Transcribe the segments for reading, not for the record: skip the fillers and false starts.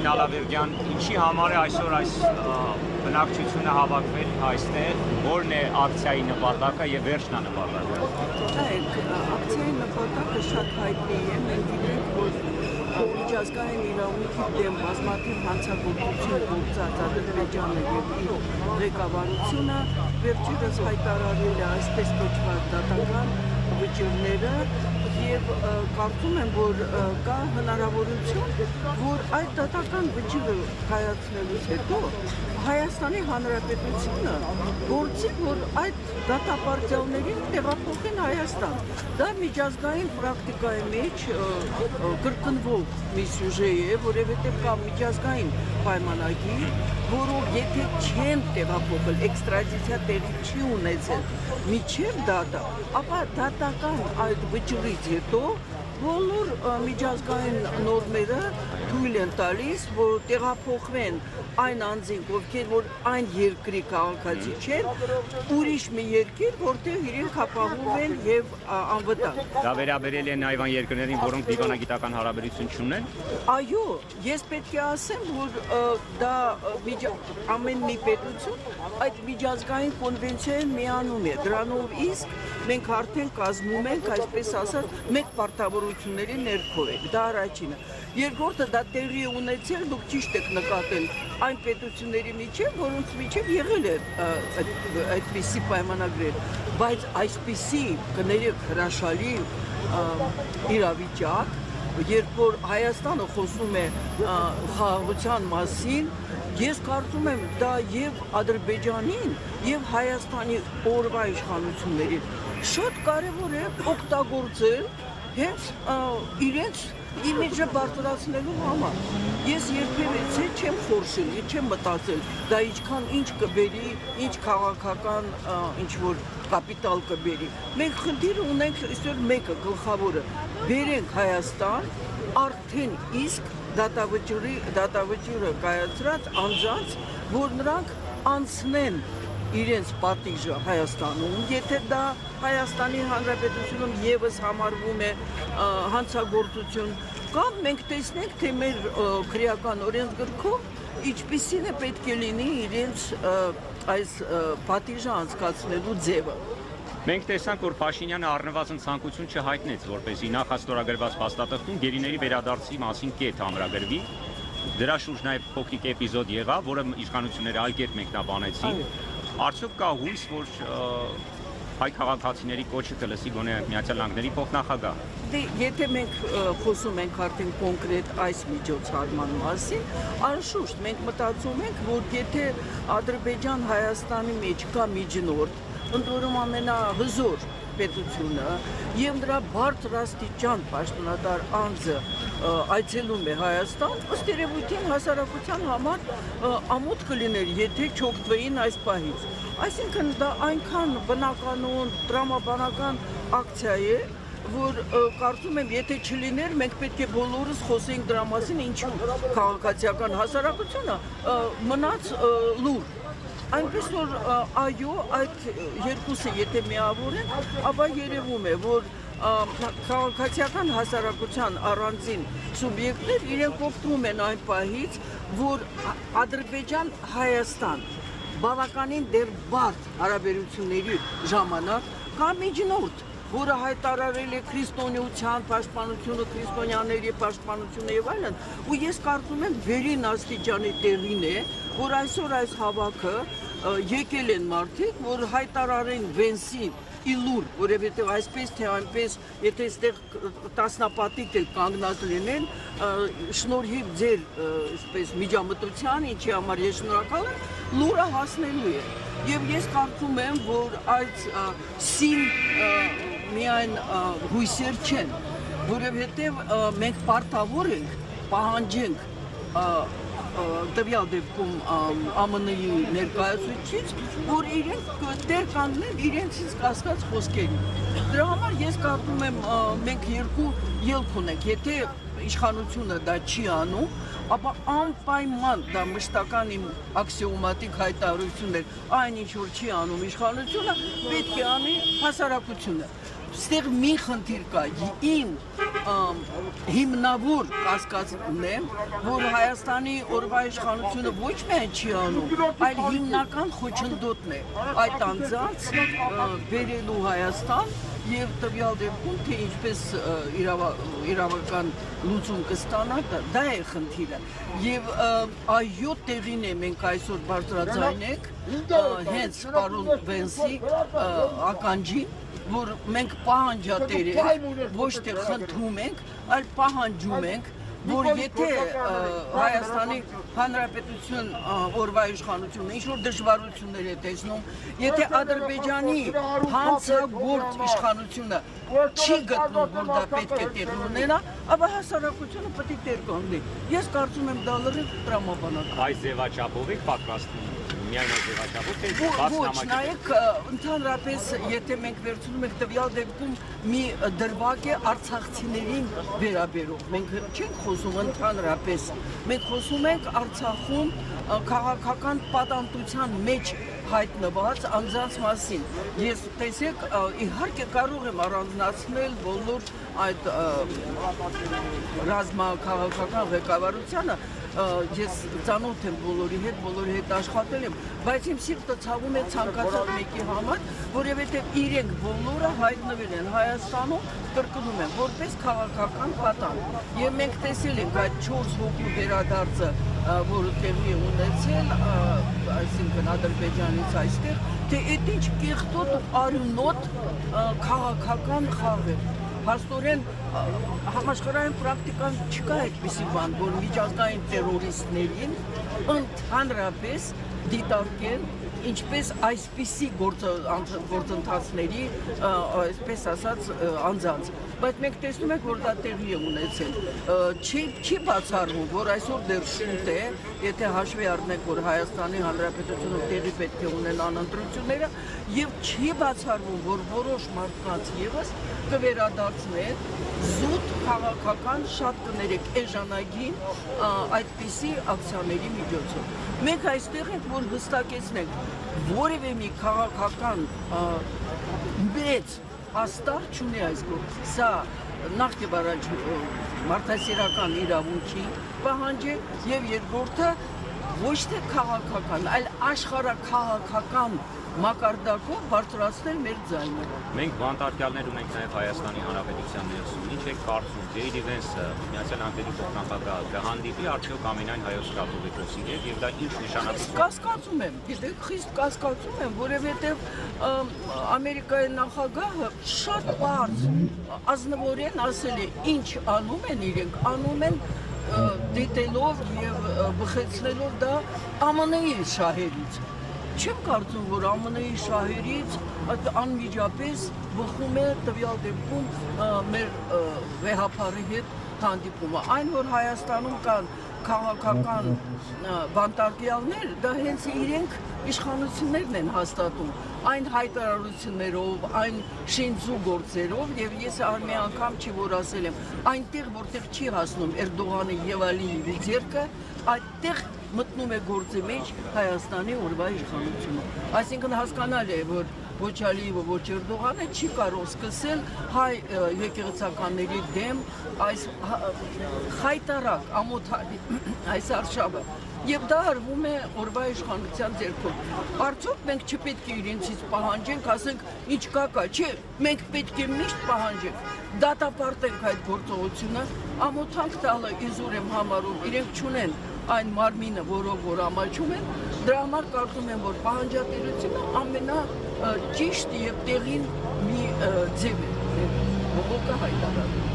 Պարին Ալավերդյան, ինչի համար է այսօր այս բնակչությունը հավաքվել այստեղ, որն է ակցիայի նպատակը եւ վերջնա նպատակը։ Ակցիայի նպատակը շատ հայտնի է, մենք գիտենք, որ միջազգային իրավունքի դեմ բազմաթիվ հանցագործություն գործած Ադրբեջանը եւ իր ղեկավարությունը վերջերս հայտարարել է այսպես կոչված դատական վճիռները եւ կարծում եմ, որ կա հնարավորություն, որ այդ դատական վճիռը կայացնելուց հետո Հայաստանի Հանրապետությունը գործի, որ այդ դատապարտյալներին տեղափոխեն Հայաստան։ Դա միջազգային պրակտիկայի մեջ կրկնվող մի սյուժե է, որովհետև կա միջազգային պայմանագիր, որով եթե չեն տեղափոխել, էքստրադիցիա տեղի չի ունեցել միջև դատա, ապա դատական այդ վճռից հետո բոլոր միջազգային նորմերը թույլ են տալիս, որ տեղափոխվեն այն անձինք, ովքեր որ այն երկրի քաղաքացի չեն, ուրիշ մի երկիր, որտեղ իրենք ապահովում են եւ անվտանգ։ Դա վերաբերել է նաեւ այն երկրներին, որոնք դիվանագիտական հարաբերություն չունեն։ Այո, ես պետք է ասեմ, որ դա ամեն մի պետություն այդ միջազգային կոնվենցիային միանում է։ Դրանով իսկ մենք արդեն կազմում ենք, այսպես ասած, մեկ պարտավորությունների ներքո ենք։ Դա առաջինը։ Երկրորդը դա տեղի ունեցել, դուք ճիշտ եք նկատել այն պետությունների միջև, որոնց միջև եղել է այդպիսի պայմանագրեր, բայց այսպիսի կներեք հրաշալի իրավիճակ, երբ որ Հայաստանը խոսում է խաղաղության մասին, ես կարծում եմ դա եւ Ադրբեջանին եւ Հայաստանի օրվա իշխանություններին շատ կարևոր է օգտագործել հենց իրենց իմիջը բարձրացնելու համար։ Ես երբևէ չեմ խորշել, չեմ մտածել, դա ինչքան ինչ կբերի, ինչ քաղաքական ինչ-որ կապիտալ կբերի։ Մենք խնդիր ունենք այսօր մեկը գլխավորը, բերենք Հայաստան արդեն իսկ դատավճիռը կայացրած անձանց, որ նրանք անցնեն իրենց պատիժը Հայաստանում, եթե դա Հայաստանի Հանրապետությունում եւս համարվում է հանցագործություն, կամ մենք տեսնենք, թե մեր քրեական օրենսգրքում ինչպիսին է պետք է լինի իրենց այս պատիժը անցկացնելու ձևը։ Մենք տեսանք, որ Փաշինյանը առնվազն ցանկություն չհայտնեց, որպեսզի նախաստորագրված փաստաթղթում գերիների վերադարձի մասին կետ ամրագրվի։ Դրա շուրջ նաև փոքրիկ էպիզոդ եղավ, որը իշխանությունները այլ կերպ մեկնաբանեցին։ Արդյոք կա հույս, որ հայ քաղաքացիների կոչը կլսի գոնե Միացյալ Նահանգների փոխնախագահ։ Դե եթե մենք խոսում ենք արդեն կոնկրետ այս միջոցառման մասին, անշուշտ մենք մտածում ենք, որ եթե Ադրբեջան-Հայաստանի մեջ կա միջնորդ, ընդորում ամենահզոր պետությունը եւ նրա բարձրաստիճան պաշտոնատար անձը այցելում է Հայաստան, ըստ երևույթին հասարակության համար ամոթ կլիներ, եթե չօգտվեին այս պահից։ Այսինքն դա այնքան բնականon, տրամաբանական ակցիա է, որ կարծում եմ, եթե չլիներ, մենք պետք է բոլորս խոսենք դրա մասին, ինչու քաղաքացիական հասարակությունը մնաց լուր։ Այնպես որ այո, այդ երկուսը եթե միավորեն, ապա երևում է, որ քաղաքացիական հասարակության առանձին սուբյեկտներ իրենք օգտվում են այն պահից, որ Ադրբեջան-Հայաստան բավականին դեռ բարդ հարաբերությունների ժամանակ կա միջնորդ, որը հայտարարել է քրիստոնեության պաշտպանությունը, քրիստոնյաների պաշտպանությունը եւ այլն, ու ես կարծում եմ վերին աստիճանի տեղին է, որ այսօր այս հավաքը եկել են մարդիկ, որ հայտարարեն Վենսին իլուր, որովհետև այսպես թե այնպես, եթե այստեղ տասնապատիկ էլ կանգնած լինեն, շնորհիվ ձեր այսպես միջամտության, ինչի համար ես շնորհակալ եմ, լուրը հասնելու է։ Եվ ես կարծում եմ, որ այդ սին միայն հույսեր չեն, որովհետև մենք պարտավոր ենք, պահանջենք տվյալ դեպքում ԱՄՆ-ի ներկայացուցիչից, որ իրենք տեր կանգնեն իրենցից կասկած խոսքերին։ Դրա համար ես կարծում եմ մենք երկու ելք ունենք, եթե իշխանությունը դա չի անում, ապա անպայման դա մշտական իմ աքսիոմատիկ հայտարարություններ, այն ինչ որ չի անում իշխանությունը, պետք է անի հասարակությունը։ ստեղ մի խնդիր կա, ին հիմնավոր կասկածն է, որ Հայաստանի օրվա իշխանությունը ոչ միայն չի անում, այլ հիմնական խոչընդոտն է այդ անձանց բերելու Հայաստան եւ տվյալ դեպքում թե ինչպես իրավական լուծում կստանա, դա է խնդիրը։ Եվ այո, տեղին է մենք այսօր բարձրաձայնենք հենց պարոն Վենսի ականջին, որ մենք պահանջատեր ենք, ոչ թե խնդրում ենք, այլ պահանջում ենք, որ եթե Հայաստանի Հանրապետություն օրվա իշխանությունը ինչ-որ դժվարություններ է տեսնում, եթե Ադրբեջանի հանցագործ իշխանությունը չի գտնում, որ դա պետք է տեղի ունենա, ապա հասարակությունը պետք է տեր կանգնի։ Ես կարծում եմ դա լրիվ տրամաբանական։ Այս ձևաչափով եք պատրաստվում միայն այս ձևաչափով թե բաց Ոչ, նամակ։ նայեք, ընդհանրապես, եթե մենք վերցնում ենք տվյալ դեպքում մի դրվագ է արցախցիներին վերաբերող, մենք չենք խոսում ընդհանրապես, մենք խոսում ենք Արցախում քաղաքական պատանտության մեջ հայտնված անձանց մասին։ Ես տեսեք, իհարկե կարող եմ առանձնացնել բոլոր այդ ռազմաքաղաքական ղեկավարությանը, ես ծանոթ եմ բոլորի հետ աշխատել եմ, բայց իմ սիրտը ցավում է ցանկացած մեկի համար, որովհետև իրենք բոլորը հայտնվել են Հայաստանում, կրկնում եմ, որպես քաղաքական պատանդ։ Եվ մենք տեսել ենք այդ 4 հոգու վերադարձը, որը տեղի է ունեցել, այսինքն Ադրբեջանից այստեղ, թե այդ ինչ կեղտոտ ու արյունոտ քաղաքական խաղ է։ Փաստորեն համաշխարհային պրակտիկան չկա այդպիսի բան, որ միջազգային տերորիստներին ընդհանրապես դիտարկեն ինչպես այսպիսի գործընթացների, այսպես ասած, անձանց։ Բայց մենք տեսնում ենք, որ դա տեղի է ունեցել։ Չի բացառվում, որ այսօր դեռ շուտ է, եթե հաշվի առնենք, որ Հայաստանի Հանրապետությունը տեղի պետք է ունենան ընտրությունները, եւ չի բացառվում, որ որոշ մարդկանց եւս կվերադարձնեն զուտ քաղաքական շատ կներեք էժանագին այդպիսի ակցիաների միջոցով։ Մենք այստեղ ենք, որ հստակեցնենք, որևէ մի քաղաքական մեծ հաստատ չունի այս գործ։ Սա նախ եւ առաջ մարդասիրական իրավունքի պահանջ է եւ երկրորդը ոչ թե քաղաքական, այլ աշխարհաքաղաքական մակարդակով բարձրացնել մեր ձայնը։ Մենք բանտարկյալներ ունենք նաև Հայաստանի Հանրապետության ներսում։ Ինչ եք կարծում, Ջեյդի Վենսը, Միացյալ Նահանգների փոխնախագահ, կհանդիպի արդյոք ամենայն Հայոց կաթողիկոսի հետ եւ դա ինչ նշանակություն։ Կասկածում եմ, գիտեք, խիստ կասկածում եմ, որովհետեւ Ամերիկայի նախագահը շատ բարձ ազնվորեն ասել է, ինչ անում են իրենք, անում են դիտելով եւ բխեցնելով դա ԱՄՆ-ի շահերից։ Չեմ կարծում, որ ԱՄՆ-ի շահերից անմիջապես բխում է տվյալ դեպքում մեր վեհապարի հետ հանդիպումը։ Այն, որ Հայաստանում կան քաղաքական բանտարկյալներ, դա հենց իրենք իշխանություններն են հաստատում, այն հայտարարություններով, այն շինծու գործերով, եւ ես մի անգամ չի որ ասել եմ, այնտեղ որտեղ չի հասնում Էրդողանը եւ Ալիևի ձեռքը, այդտեղ մտնում է գործի մեջ Հայաստանի օրվա իշխանությունը։ Այսինքն հասկանալի է, որ ոչ Ալիևը, ոչ Էրդողանը չի կարող սկսել հայ եկեղեցականների դեմ այս խայտարակ ամոթալի այս արշավը։ Եվ դա արվում է օրվա իշխանության ձեռքով։ Արդյոք մենք չպետք է իրենցից պահանջենք, ասենք ինչ կա, չէ, մենք պետք է միշտ պահանջենք, դատապարտենք այդ գործողությունը, ամոթանք տալը իզուր եմ համարում, իրենք չունեն այն մարմինը, որով որ ամաչում են, դրա համար կարծում եմ, որ պահանջատիրությունը ամենաճիշտ եւ տեղին մի ձև է, բողոքը հայտարարում։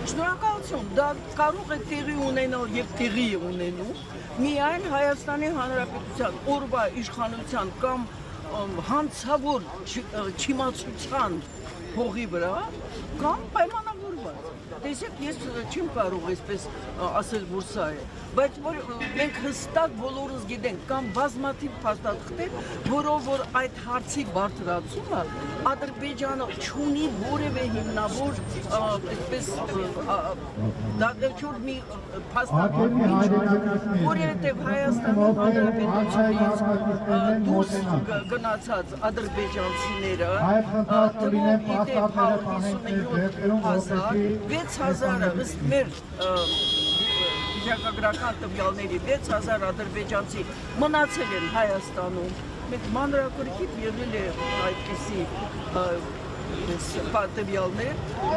Շնորհակալություն, դա կարող է տեղի ունենալ եւ տեղի է ունենում միայն Հայաստանի Հանրապետության օրվա իշխանության կամ հանցավոր չիմացության հողի վրա կամ պայմանավորված։ տեսեք, ես չեմ կարող այսպես ասել, որ սա է, բայց որ մենք հստակ բոլորս գիտենք կամ բազմաթիվ փաստաթղթեր, որով որ այդ հարցի բարձրացումը Ադրբեջանը չունի որևէ հիմնավոր այսպես դատեչոր մի փաստաթղթ, որովհետև Հայաստանի Հանրապետությունից դուրս գնացած ադրբեջանցիները թվով իդեպ 65000-ը ըստ մեր վիճակագրական տվյալների 6000 ադրբեջանցի մնացել են Հայաստանում։ Մենք մանրակրկիտ եղել է այդպիսի տվյալներ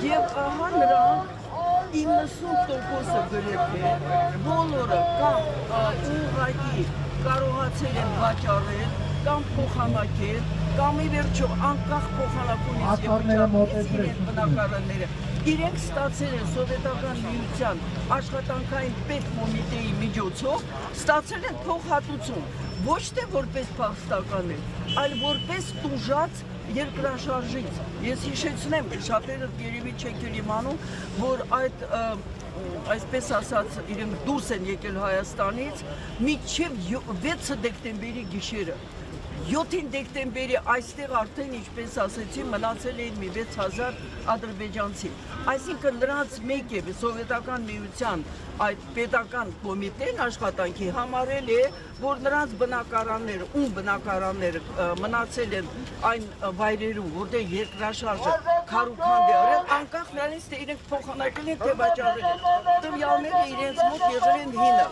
եւ ահա նրանք 90%-ը գրեթե բոլորը կամ ուղղակի կարողացել են վաճառել կամ փոխանակել կամ ի վերջո անկախ փոխանակումից եւ վճարումից իրենց բնակարանները իրենք ստացել են սովետական միության աշխատանքային պետկոմիտեի միջոցով ստացել են փոխհատուցում ոչ թե որպես փախստական, այլ որպես տուժած երկրաշարժից։ Ես հիշեցնեմ, շատերը երևի չեք իմանում, որ այդ այսպես ասած իրենք դուրս են եկել Հայաստանից մինչև 6 դեկտեմբերի գիշերը։ 7 դեկտեմբերի այստեղ արդեն, ինչպես ասեցի, մնացել էին մի 6000 ադրբեջանցի։ Այսինքն նրանց մեկ է սովետական միության այդ պետական կոմիտեն աշխատանքի համարել է, որ նրանց բնակարանները, ում բնակարանները մնացել են այն վայրերում, որտեղ երկրաշարժը քարուքանդ է արել, անկախ նրանից թե իրենք փոխանակել են, թե վաճառել են։ Տվյալները իրենց մոտ եղել են հինը։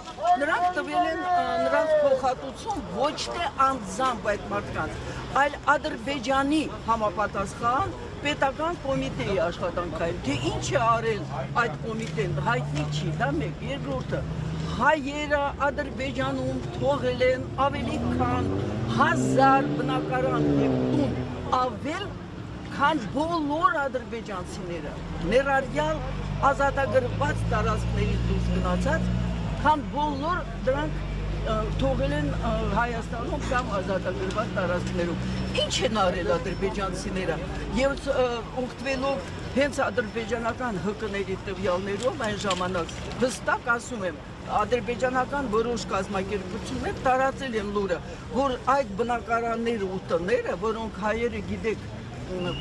Նրանք տվել են նրանց փոխհատուցում ոչ թե անձամբ այդ մարդկանց, այլ Ադրբեջանի համապատասխան պետական կոմիտեի աշխատանքային, թե ինչ է արել այդ կոմիտեն, հայտնի չի, դա մեկ, երկրորդը, հայերը Ադրբեջանում թողել են ավելի քան 1000 բնակարան և տուն, ավել քան բոլոր ադրբեջանցիները, ներառյալ ազատագրված տարածքներից դուրս գնացած, քան բոլոր դրանք թողել են Հայաստանում կամ ազատագրված տարածքներում։ Ինչ են արել ադրբեջանցիները եւ օգտվելով հենց ադրբեջանական ՀԿ-ների տվյալներով այն ժամանակ հստակ ասում եմ, ադրբեջանական որոշ կազմակերպություններ տարածել են լուրը, որ այդ բնակարանները ու տները, որոնք հայերը գիտեք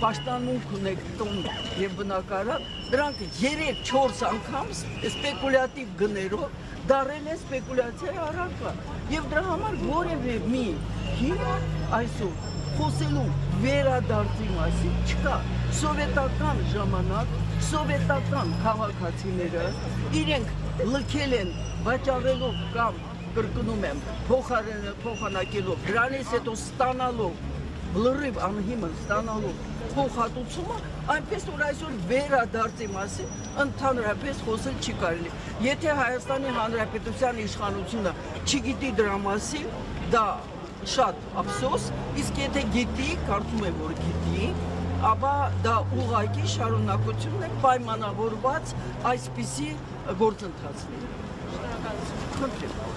պաշտամունք ունեք տուն եւ բնակարան, դրանք 3-4 անգամ սպեկուլյատիվ գներով դարել են սպեկուլյացիայի առարկա եւ դրա համար որևէ մի հին այսօր խոսելու վերադարձի մասին չկա։ Սովետական ժամանակ սովետական քաղաքացիները իրենք լքել են վաճառելով կամ կրկնում եմ փոխանակելով դրանից հետո ստանալով լրիվ անհիմն ստանալով փոխհատուցումը, այնպես որ այսօր վերադարձի մասին ընդհանրապես խոսել չի կարելի։ Եթե Հայաստանի Հանրապետության իշխանությունը չգիտի դրա մասին, դա շատ ափսոս, իսկ եթե գիտի, կարծում եմ, որ գիտի, ապա դա ուղղակի շարունակությունն է պայմանավորված այսպիսի գործընթացների։